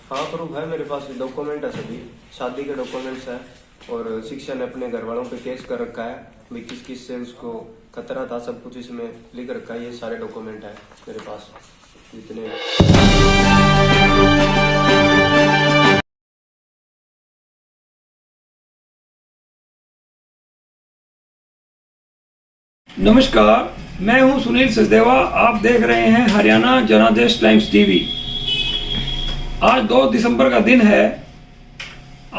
हाँ प्रूफ है मेरे पास, डॉक्यूमेंट है, सभी शादी के डॉक्यूमेंट्स है। और शिक्षा ने अपने घर वालों पे केस कर रखा है भाई, किस किस से उसको खतरा था, सब कुछ इसमें लिख रखा है। ये सारे डॉक्यूमेंट है मेरे पास जितने। नमस्कार, मैं हूं सुनील सचदेवा। आप देख रहे हैं हरियाणा जनादेश टाइम्स टीवी। आज 2 दिसंबर का दिन है।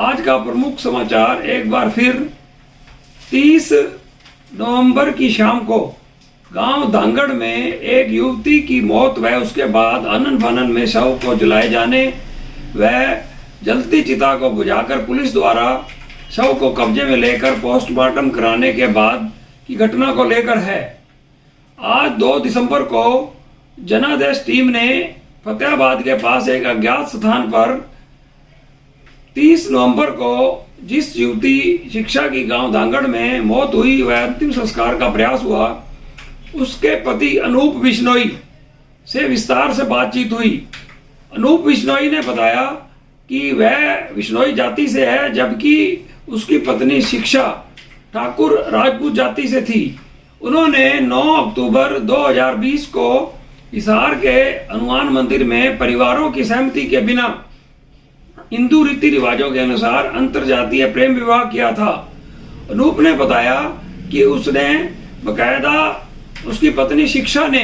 आज का प्रमुख समाचार एक बार फिर 30 नवंबर की शाम को गांव धांगड़ में एक युवती की मौत व उसके बाद आनन फानन में शव को जलाए जाने व जलती चिता को बुझाकर पुलिस द्वारा शव को कब्जे में लेकर पोस्टमार्टम कराने के बाद की घटना को लेकर है। आज 2 दिसंबर को जनादेश टीम ने फतेहाबाद के पास एक अज्ञात स्थान पर 30 नवंबर को जिस युवती शिक्षा की गांव धांगड़ में मौत हुई व अंतिम संस्कार का प्रयास हुआ, उसके पति अनूप बिश्नोई से विस्तार से बातचीत हुई। अनूप बिश्नोई ने बताया कि वह बिश्नोई जाति से है, जबकि उसकी पत्नी शिक्षा ठाकुर राजपूत जाति से थी। उन्होंने 9 अक्टूबर 2020 को हिसार के हनुमान मंदिर में परिवारों की सहमति के बिना हिंदू रीति रिवाजों के अनुसार अंतरजातीय प्रेम विवाह किया था। अनूप ने बताया कि उसने बकायदा उसकी पत्नी शिक्षा ने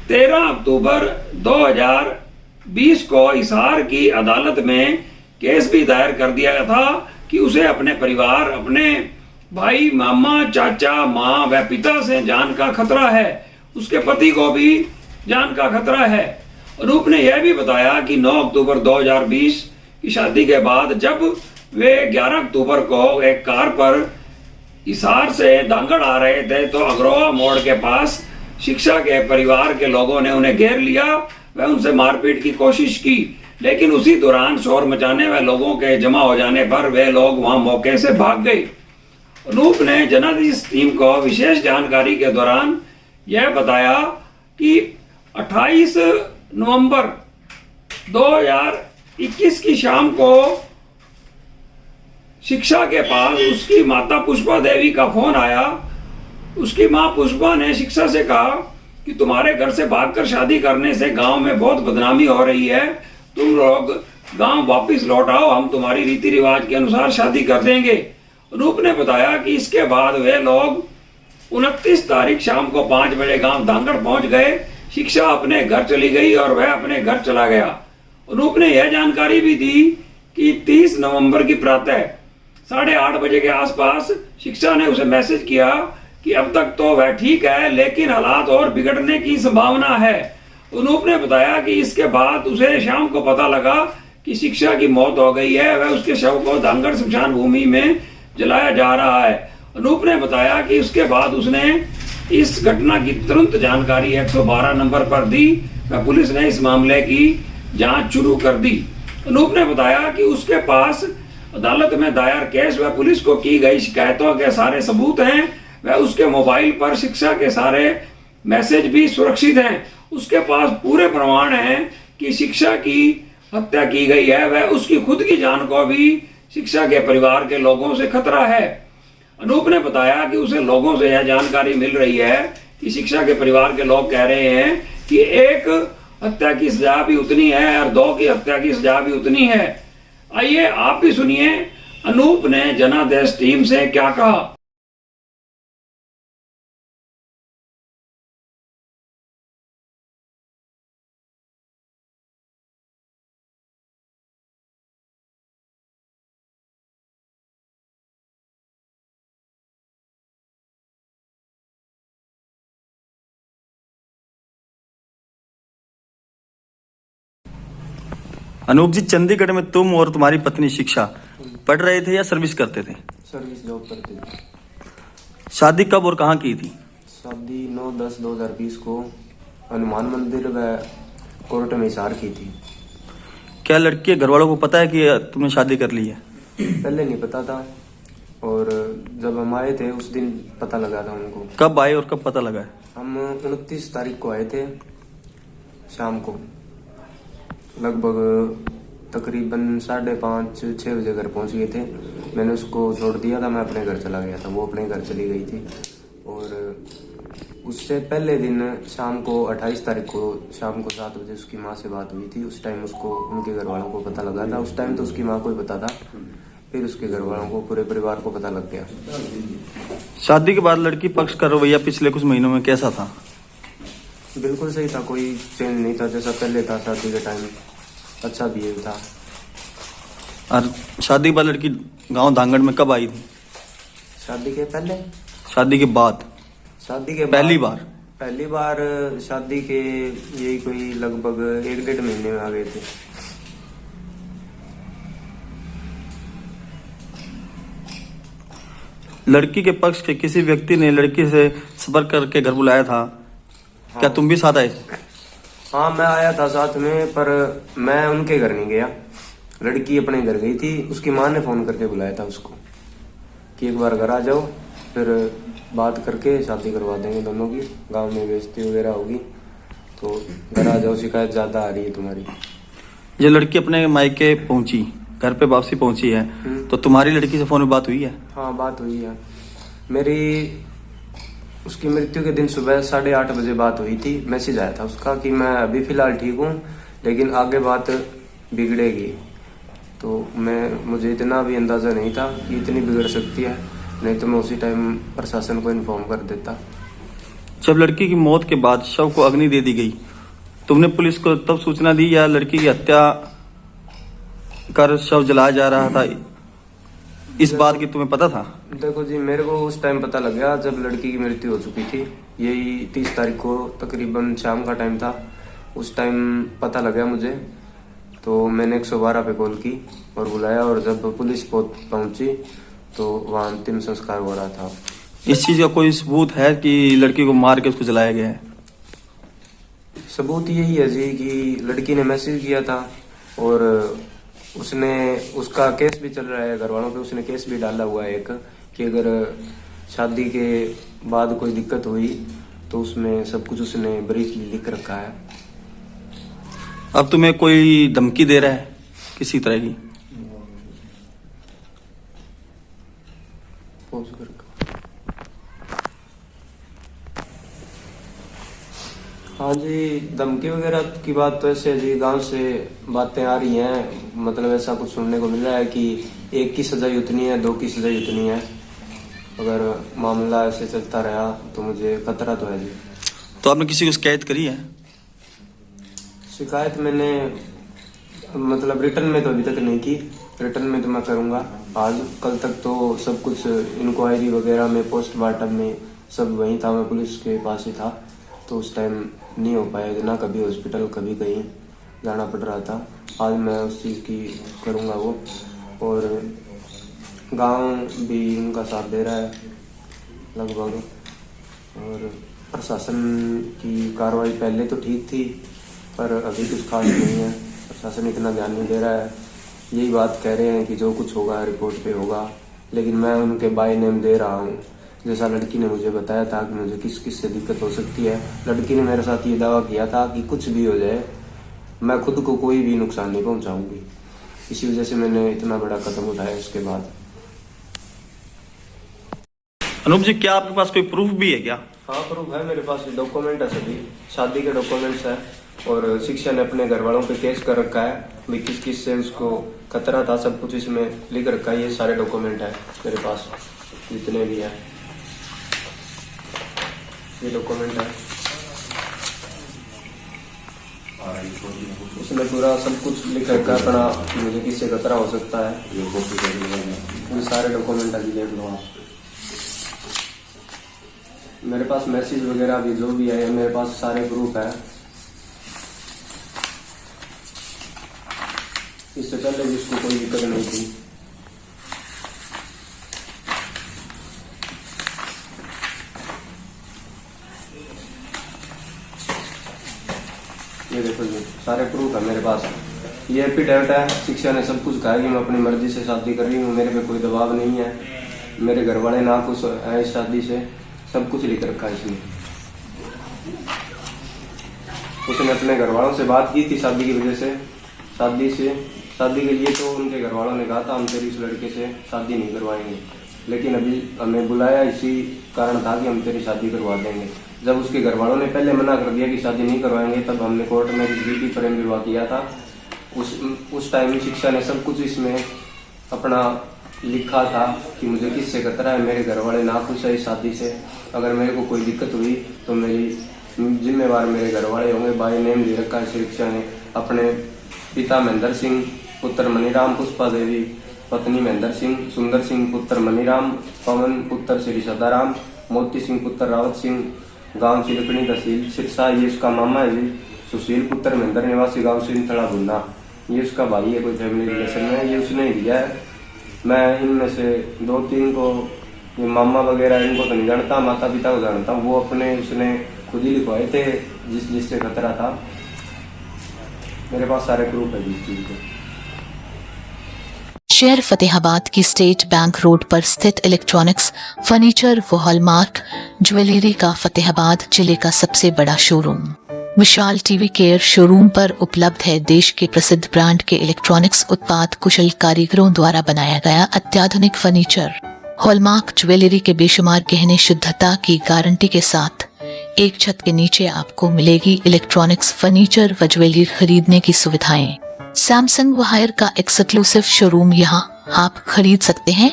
13 अक्टूबर 2020 को हिसार की अदालत में केस भी दायर कर दिया था कि उसे अपने परिवार, अपने भाई, मामा, चाचा, माँ व पिता से जान का खतरा है। उसके पति को भी जान का खतरा है। अनूप ने यह भी बताया कि 9 अक्टूबर 2020 की शादी के बाद जब वे 11 अक्टूबर को एक कार पर हिसार से धांगड़ आ रहे थे तो अग्रोहा मोड़ के पास शिक्षा के परिवार के लोगों ने उन्हें घेर लिया व उनसे मारपीट की कोशिश की, लेकिन उसी दौरान शोर मचाने व लोगों के जमा हो जाने पर वे लोग वहां मौके से भाग गए। अनूप ने जनादेश टीम को विशेष जानकारी के दौरान यह बताया कि 28 नवंबर 2021 की शाम को शिक्षा के पास उसकी माता पुष्पा देवी का फोन आया। उसकी मां पुष्पा ने शिक्षा से कहा कि तुम्हारे घर से भागकर शादी करने से गांव में बहुत बदनामी हो रही है, तुम लोग गांव वापस लौट आओ, हम तुम्हारी रीति रिवाज के अनुसार शादी कर देंगे। अनूप ने बताया कि इसके बाद वे लोग 29 तारीख शाम को 5 बजे गांव धांगड़ पहुंच गए। शिक्षा अपने घर चली गई और वह अपने घर चला गया। अनूप ने यह जानकारी भी दी कि 30 नवंबर की प्रातः 8:30 बजे के आसपास शिक्षा ने उसे मैसेज किया कि अब तक तो वह ठीक है, लेकिन हालात और बिगड़ने की संभावना है। अनूप ने बताया कि इसके बाद उसे शाम को पता लगा कि शिक्षा की मौत हो गई है, वह उसके शव को धांगड़ स्मशान भूमि में जलाया जा रहा है। अनूप ने बताया कि उसके बाद उसने इस घटना की तुरंत जानकारी 112 नंबर पर दी व पुलिस ने इस मामले की जांच शुरू कर दी। अनूप ने बताया कि उसके पास अदालत में दायर केस व पुलिस को की गई शिकायतों के सारे सबूत हैं व उसके मोबाइल पर शिक्षा के सारे मैसेज भी सुरक्षित हैं। उसके पास पूरे प्रमाण हैं कि शिक्षा की हत्या की गई है व उसकी खुद की जान को भी शिक्षा के परिवार के लोगों से खतरा है। अनूप ने बताया कि उसे लोगों से यह जानकारी मिल रही है कि शिक्षा के परिवार के लोग कह रहे हैं कि 1 हत्या की सजा भी उतनी है और 2 की हत्या की सजा भी उतनी है। आइए आप भी सुनिए अनूप ने जनादेश टीम से क्या कहा। अनूप जी, चंडीगढ़ में तुम और तुम्हारी पत्नी शिक्षा पढ़ रहे थे या सर्विस करते थे? सर्विस जॉब करते थे। शादी कब और कहाँ की थी? शादी 9/10/2020 को हनुमान मंदिर व कोर्ट में हिसार की थी। क्या लड़के घर वालों को पता है कि तुमने शादी कर ली है? पहले नहीं पता था और जब हम आए थे उस दिन पता लगा था उनको। कब आए और कब पता लगा? हम 29 तारीख को आए थे शाम को, लगभग तकरीबन 5:30-6 बजे घर पहुंच गए थे। मैंने उसको छोड़ दिया था, मैं अपने घर चला गया था, वो अपने घर चली गई थी। और उससे पहले दिन शाम को 28 तारीख को शाम को 7 बजे उसकी माँ से बात हुई थी। उस टाइम उसको उनके घर वालों को पता लगा था। उस टाइम तो उसकी माँ को ही पता था, फिर उसके घर वालों को, पूरे परिवार को पता लग गया। शादी के बाद लड़की पक्ष का रवैया पिछले कुछ महीनों में कैसा था? बिल्कुल सही था, कोई चेंज नहीं था, जैसा पहले था शादी के टाइम, अच्छा बिहेव था। और शादी के बाद लड़की गांव धांगड़ में कब आई थी? शादी के पहले, शादी के बाद? शादी के पहली बाद- बार? पहली बार शादी के यही कोई लगभग 1-1.5 महीने में आ गए थे। लड़की के पक्ष के किसी व्यक्ति ने लड़की से संपर्क करके घर बुलाया था, क्या तुम भी साथ आए थे? हाँ, मैं आया था साथ में, पर मैं उनके घर नहीं गया। लड़की अपने घर गई थी। उसकी माँ ने फोन करके बुलाया था उसको कि एक बार घर आ जाओ, फिर बात करके शादी करवा देंगे दोनों की, गांव में बेइज्जती वगैरह होगी, तो घर आ जाओ, शिकायत ज्यादा आ रही है तुम्हारी। ये लड़की अपने मायके पहुंची, घर पे वापसी पहुंची है, तो तुम्हारी लड़की से फोन में बात हुई है? हाँ, बात हुई है मेरी। उसकी मृत्यु के दिन सुबह 8:30 बजे बात हुई थी। मैसेज आया था उसका कि मैं अभी फिलहाल ठीक हूँ, लेकिन आगे बात बिगड़ेगी। तो मुझे इतना भी अंदाजा नहीं था कि इतनी बिगड़ सकती है, नहीं तो मैं उसी टाइम प्रशासन को इन्फॉर्म कर देता। जब लड़की की मौत के बाद शव को अग्नि दे दी गई, तुमने पुलिस को तब सूचना दी या लड़की की हत्या कर शव जलाया जा रहा था, इस बात की तुम्हें पता था? देखो जी, मेरे को उस टाइम पता लग गया जब लड़की की मृत्यु हो चुकी थी। यही 30 तारीख को तकरीबन शाम का टाइम था। उस टाइम पता लगा मुझे, तो मैंने 112 पे कॉल की और बुलाया, और जब पुलिस पहुंची तो वहाँ अंतिम संस्कार हो रहा था। इस चीज का कोई सबूत है कि लड़की को मार के उसको जलाया गया है? सबूत यही है जी कि लड़की ने मैसेज किया था, और उसका केस भी चल रहा है घर वालों पे। उसने केस भी डाला हुआ है एक, कि अगर शादी के बाद कोई दिक्कत हुई तो उसमें सब कुछ उसने ब्रीफली लिख रखा है। अब तुम्हें कोई धमकी दे रहा है किसी तरह की? पॉज कर। हाँ जी, धमकी वगैरह की बात तो ऐसे है जी, गांव से बातें आ रही हैं, मतलब ऐसा कुछ सुनने को मिल रहा है कि 1 की सजा उतनी है, 2 की सजा उतनी है। अगर मामला ऐसे चलता रहा तो मुझे खतरा तो है जी। तो आपने किसी को शिकायत करी है? शिकायत मैंने मतलब रिटर्न में तो अभी तक नहीं की, रिटर्न में तो मैं करूँगा। आज कल तक तो सब कुछ इंक्वायरी वगैरह में, पोस्टमार्टम में सब वहीं था, मैं पुलिस के पास ही था, तो उस टाइम नहीं हो पाया ना, कभी हॉस्पिटल कभी कहीं जाना पड़ रहा था। आज मैं उस चीज़ की करूँगा वो, और गांव भी उनका साथ दे रहा है लगभग, और प्रशासन की कार्रवाई पहले तो ठीक थी, पर अभी कुछ खास नहीं है, प्रशासन इतना ध्यान नहीं दे रहा है। यही बात कह रहे हैं कि जो कुछ होगा रिपोर्ट पे होगा, लेकिन मैं उनके बाय नेम दे रहा हूँ, जैसा लड़की ने मुझे बताया था कि मुझे किस किस से दिक्कत हो सकती है। लड़की ने मेरे साथ ये दावा किया था कि कुछ भी हो जाए मैं खुद को कोई भी नुकसान नहीं पहुंचाऊंगी। इसी वजह से मैंने इतना बड़ा कदम उठाया उसके बाद। अनूप जी, क्या आपके पास कोई प्रूफ भी है क्या? हाँ, प्रूफ है मेरे पास, डॉक्यूमेंट है सभी, शादी के डॉक्यूमेंट्स है, और शिक्षा ने अपने घर वालों पे केस कर रखा है भी किस किस से उसको खतरा था, सब कुछ इसमें लिख रखा है। ये सारे डॉक्यूमेंट है मेरे पास जितने भी है, ये डॉक्यूमेंट है, उसमें पूरा सब कुछ लिख रखा है अपना, मुझे किससे खतरा हो सकता है, ये सारे डॉक्यूमेंट है, देख लो आप। मेरे पास मैसेज वगैरह भी जो भी है मेरे पास सारे प्रूफ है। इससे पहले भी उसको कोई दिक्कत नहीं थी। ये देखो जी, सारे प्रूफ है मेरे पास। ये एफिडेविट है, शिक्षा ने सब कुछ कहा कि मैं अपनी मर्जी से शादी कर रही हूँ, मेरे पे कोई दबाव नहीं है, मेरे घर वाले ना खुश है इस शादी से, सब कुछ लिख रखा है इसमें। उसने अपने घर वालों से बात की थी शादी की वजह से, शादी के लिए तो उनके घर वालों ने कहा था हम तेरी इस लड़के से शादी नहीं करवाएंगे, लेकिन अभी हमें बुलाया इसी कारण था कि हम तेरी शादी करवा देंगे। जब उसके घर वालों ने पहले मना कर दिया कि शादी नहीं करवाएंगे, तब हमने कोर्ट में भी प्रेम विवाह किया था। उस टाइम शिक्षा ने सब कुछ इसमें अपना लिखा था कि मुझे किससे खतरा है, मेरे घर वाले ना खुश है इस शादी से, अगर मेरे को कोई दिक्कत हुई तो मेरी जिम्मेवार मेरे घर वाले होंगे। बाय नेम दे रखा है शिक्षा ने अपने पिता महेंद्र सिंह पुत्र मनीराम, पुष्पा देवी पत्नी महेंद्र सिंह, सुंदर सिंह पुत्र मनीराम, पवन पुत्र श्री सदाराम, मोती सिंह पुत्र रावत सिंह, गांव चिलकनी तहसील सिरसा। ये उसका मामा है जी। सुशील पुत्र महेंद्र निवासी गांव सिंथड़ा भुन्ना, ये उसका भाई है, कोई फैमिली रिलेशन में, ये उसने ही दिया है। मैं इनमें से 2-3 को, ये मामा वगैरह इनको तो नहीं जानता, माता पिता को जानता हूँ। वो अपने उसने खुद ही लिखवाए थे जिससे खतरा था। मेरे पास सारे प्रूफ है जिस चीज के। शहर फतेहाबाद की स्टेट बैंक रोड पर स्थित इलेक्ट्रॉनिक्स, फर्नीचर व हॉलमार्क ज्वेलरी का फतेहाबाद जिले का सबसे बड़ा शोरूम विशाल टीवी केयर शोरूम पर उपलब्ध है। देश के प्रसिद्ध ब्रांड के इलेक्ट्रॉनिक्स उत्पाद कुशल कारीगरों द्वारा बनाया गया अत्याधुनिक फर्नीचर, हॉलमार्क ज्वेलरी के बेशुमार गहने शुद्धता की गारंटी के साथ एक छत के नीचे आपको मिलेगी इलेक्ट्रॉनिक्स, फर्नीचर व ज्वेलरी खरीदने की सुविधाएं। सैमसंग व हायर का एक्सक्लूसिव शोरूम यहाँ आप खरीद सकते हैं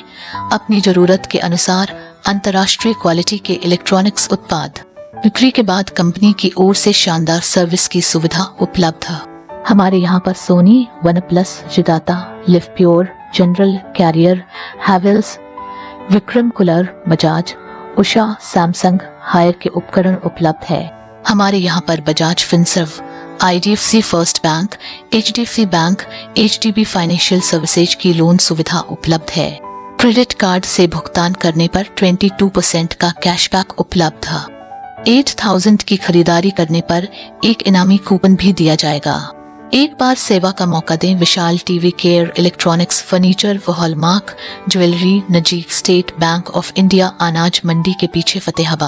अपनी जरूरत के अनुसार अंतर्राष्ट्रीय क्वालिटी के इलेक्ट्रॉनिक्स उत्पाद। बिक्री के बाद कंपनी की ओर से शानदार सर्विस की सुविधा उपलब्ध है। हमारे यहाँ पर सोनी, वन प्लस, जिदाता, Livpure, General, Carrier, Havells, Vikram cooler, Bajaj, Usha, Samsung, Haier के उपकरण उपलब्ध है। हमारे यहाँ पर Bajaj Finserv, IDFC first bank, HDFC bank, HDB financial services की लोन सुविधा उपलब्ध है। क्रेडिट कार्ड से भुगतान करने पर 22% का कैशबैक उपलब्ध है। 8000 की खरीदारी करने पर एक इनामी कूपन भी दिया जाएगा। एक बार सेवा का मौका दें। विशाल टीवी केयर इलेक्ट्रॉनिक्स, फर्नीचर व हॉलमार्क ज्वेलरी, नजीक स्टेट बैंक ऑफ इंडिया, अनाज मंडी के पीछे, फतेहाबाद।